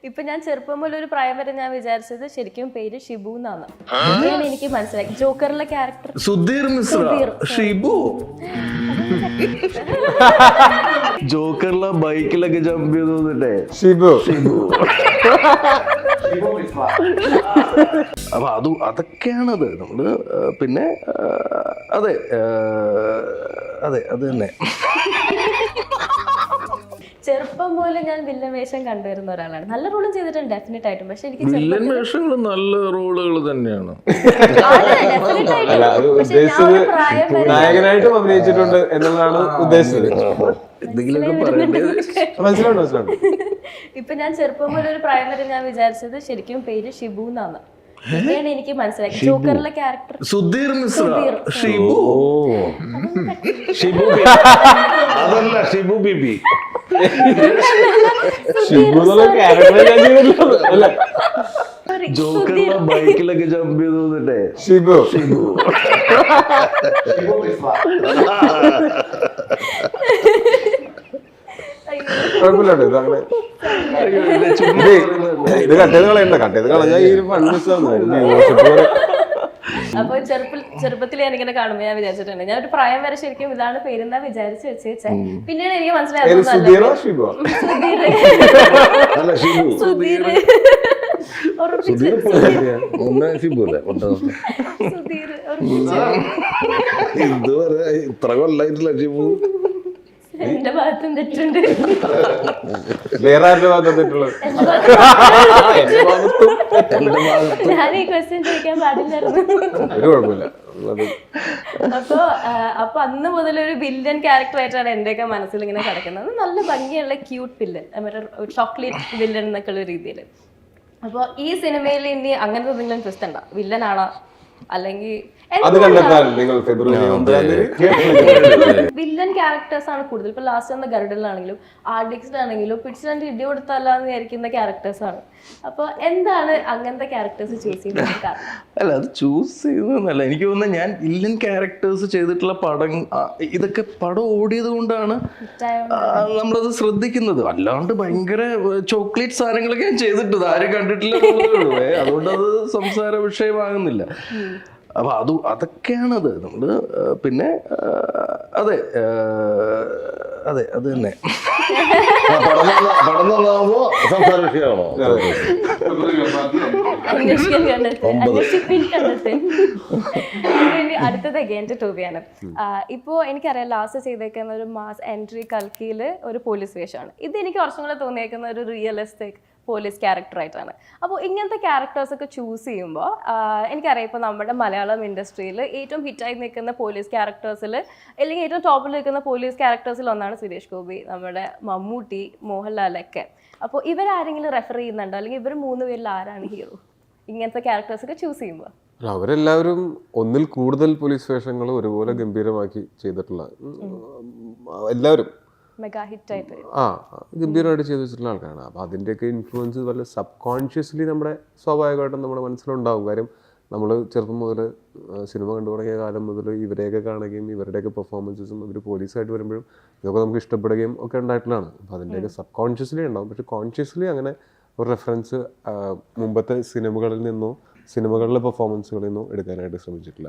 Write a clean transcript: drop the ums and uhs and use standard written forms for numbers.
ഇപ്പൊ ഞാൻ ചെറുപ്പം മുതൽ ഒരു പ്രായം വരെ ഞാൻ വിചാരിച്ചത് ശരിക്കും പേര് ഷിബു എന്നാണ്. എനിക്ക് മനസ്സിലായി ജോക്കറിലെ ക്യാരക്ടർ സുധീർ മിശ്ര ഷിബു. ജോക്കറിലെ ബൈക്കിലൊക്കെ ജമ്പ് ചെയ്ത് വന്നിട്ടേ ഷിബു. അപ്പൊ അതൊക്കെയാണത് നമ്മള്. പിന്നെ അതെ അതെ അത് തന്നെ. ചെറുപ്പം പോലെ ഞാൻ വില്ലൻ വേഷം കണ്ടുവരുന്ന ഒരാളാണ്. നല്ല റോളും ചെയ്തിട്ടുണ്ട് ഡെഫിനറ്റ് ആയിട്ടും. പക്ഷെ എനിക്ക് വില്ലൻ വേഷങ്ങൾ നല്ല റോളുകൾ തന്നെയാണ്. നായകനായിട്ടും അഭിനയിച്ചിട്ടുണ്ട് എന്നുള്ളതാണ് ഉദ്ദേശിച്ചത്. എന്തെങ്കിലുമൊക്കെ പറയേണ്ടത് മനസ്സിലുണ്ട്. ഇപ്പൊ ഞാൻ ചെറുപ്പം പോലെ ഒരു പ്രായം വരെ ഞാൻ വിചാരിച്ചത് ശരിക്കും പേര് ഷിബു എന്നാണ്. പിന്നെയാണ് എനിക്ക് മനസ്സിലായി ജോക്കറിലെ ക്യാരക്ടർ സുധീർ മിശ്ര ഷിബു. ഷിബു അതല്ല ഷിബു ബിബി. ഷിബു എന്നുള്ള ക്യാരക്ടർ ഞാൻ ചെയ്തിട്ടുള്ളത് അല്ലേ? ജോക്കറിലെ ബൈക്കിലൊക്കെ ജമ്പ് ചെയ്ത് വന്നിട്ടേ ഷിബു. കുഴപ്പമില്ല. ഇതങ്ങനെ ഇത് കട്ടേത് കളയണ്ട. കട്ടേത് കളഞ്ഞാൽ ഈ അപ്പൊ ചെറുപ്പത്തിൽ ഞാൻ ഇങ്ങനെ കാണുമ്പോ ഞാൻ വിചാരിച്ചിട്ടുണ്ട് ഞാൻ ഒരു പ്രായം വരെ ശരിക്കും ഇതാണ് പേരെന്നാ വിചാരിച്ച് വെച്ചേ. പിന്നീട് എനിക്ക് മനസ്സിലായത് ഇത്ര കൊല്ലായിട്ടില്ല ഷിബു. എന്റെ ഭാഗത്തും തെറ്റുണ്ട്. വേറെ ആരുടെ ഭാഗത്തും തെറ്റുള്ളത്? ഞാൻ ഈ ക്വസ്റ്റ്യൻ ചോദിക്കാൻ പാടില്ലായിരുന്നു. ഒരു കുഴപ്പമില്ല. അപ്പൊ അന്ന് മുതൽ ഒരു വില്ലൻ ക്യാരക്ടർ ആയിട്ടാണ് എന്റെയൊക്കെ മനസ്സിൽ ഇങ്ങനെ കിടക്കുന്നത്. നല്ല ഭംഗിയുള്ള ക്യൂട്ട് വില്ലൻ, ചോക്ലേറ്റ് വില്ലൻ എന്നൊക്കെ ഉള്ള രീതിയിൽ. അപ്പൊ ഈ സിനിമയിൽ ഇനി അങ്ങനത്തെ എന്തെങ്കിലും ട്വിസ്റ്റ് ഉണ്ടോ? വില്ലനാണോ അല്ലെങ്കിൽ വില്ലൻ ക്യാരക്ടേഴ്സ് ആണ് കൂടുതൽ. ഇപ്പൊ ലാസ്റ്റ് വന്ന ഗരുഡനിലാണെങ്കിലും ആർഡിക്സിലാണെങ്കിലും പിടിച്ചിട്ട് ഇടി കൊടുത്തല്ലാന്ന് വിചാരിക്കുന്ന ക്യാരക്ടേഴ്സ് ആണ്. അപ്പൊ എന്താണ് അങ്ങനത്തെ ക്യാരക്ടേഴ്സ് ചൂസ് ചെയ്യുന്നത്? അല്ല അത് ചൂസ് ചെയ്യുന്നതല്ല, എനിക്ക് തോന്നുന്നത് ഞാൻ വില്ലൻ ക്യാരക്ടേഴ്സ് ചെയ്തിട്ടുള്ള പടം ഇതൊക്കെ പടം ഓടിയത് കൊണ്ടാണ് നമ്മളത് ശ്രദ്ധിക്കുന്നത്. അല്ലാണ്ട് ഭയങ്കര ചോക്ലേറ്റ് സാധനങ്ങളൊക്കെ ഞാൻ ചെയ്തിട്ടത് ആരും കണ്ടിട്ടില്ല. അതുകൊണ്ട് അത് സംസാര വിഷയമാകുന്നില്ല. അപ്പൊ അതൊക്കെയാണത് നമ്മള്. പിന്നെ അതെ അതെ അത് തന്നെ. പടം നന്നാവുമ്പോ സംസാര വിഷയമാണോ? അടുത്തത് എന്റെ ടോബിയാണ്. ഇപ്പോ എനിക്കറിയാം ലാസ്റ്റ് ചെയ്തേക്കുന്ന ഒരു മാസ് എൻട്രി കൽക്കിയില് ഒരു പോലീസ് വേഷമാണ്. ഇത് എനിക്ക് കുറച്ചും കൂടെ തോന്നിയേക്കുന്ന ഒരു റിയലിസ്റ്റിക് പോലീസ് ക്യാരക്ടറായിട്ടാണ്. അപ്പോൾ ഇങ്ങനത്തെ ക്യാരക്ടേഴ്സ് ഒക്കെ ചൂസ് ചെയ്യുമ്പോൾ എനിക്കറിയാം ഇപ്പോൾ നമ്മുടെ മലയാളം ഇൻഡസ്ട്രിയിൽ ഏറ്റവും ഹിറ്റായി നിൽക്കുന്ന പോലീസ് ക്യാരക്ടേഴ്സിൽ അല്ലെങ്കിൽ ഏറ്റവും ടോപ്പിൽ നിൽക്കുന്ന പോലീസ് ക്യാരക്ടേഴ്സിൽ ഒന്നാണ് സുരേഷ് ഗോപി, നമ്മുടെ മമ്മൂട്ടി, മോഹൻലാലൊക്കെ. അപ്പോൾ ഇവരാരെങ്കിലും റെഫർ ചെയ്യുന്നുണ്ടോ? അല്ലെങ്കിൽ ഇവർ 3 പേരിൽ ആരാണ് ഹീറോ ഇങ്ങനത്തെ ക്യാരക്ടേഴ്സ് ഒക്കെ ചൂസ് ചെയ്യുമ്പോൾ? അവരെല്ലാവരും ഒന്നിൽ കൂടുതൽ പോലീസ് വേഷങ്ങൾ ഒരുപോലെ ഗംഭീരമാക്കി ചെയ്തിട്ടുള്ള എല്ലാവരും മെഗാ ഹിറ്റ് ആയിട്ട് ഗംഭീരമായിട്ട് ചെയ്തു വെച്ചിട്ടുള്ള ആൾക്കാരാണ്. അപ്പോൾ അതിൻ്റെയൊക്കെ ഇൻഫ്ലുവൻസ് വല്ല സബ് കോൺഷ്യസ്ലി നമ്മുടെ സ്വാഭാവികമായിട്ടും നമ്മുടെ മനസ്സിലുണ്ടാവും. കാര്യം നമ്മൾ ചെറുപ്പം മുതൽ സിനിമ കണ്ടു തുടങ്ങിയ കാലം മുതൽ ഇവരെയൊക്കെ കാണുകയും ഇവരുടെയൊക്കെ പെർഫോമൻസസും ഇവർ പോലീസായിട്ട് വരുമ്പോഴും ഇതൊക്കെ നമുക്ക് ഇഷ്ടപ്പെടുകയും ഒക്കെ ഉണ്ടായിട്ടുള്ളതാണ്. അപ്പോൾ അതിൻ്റെയൊക്കെ സബ് കോൺഷ്യസ്ലി ഉണ്ടാവും. പക്ഷേ കോൺഷ്യസ്ലി അങ്ങനെ ഒരു റെഫറൻസ് മുമ്പത്തെ സിനിമകളിൽ നിന്നോ സിനിമകളിലെ പെർഫോമൻസുകളിൽ നിന്നോ എടുക്കാനായിട്ട് ശ്രമിച്ചിട്ടില്ല.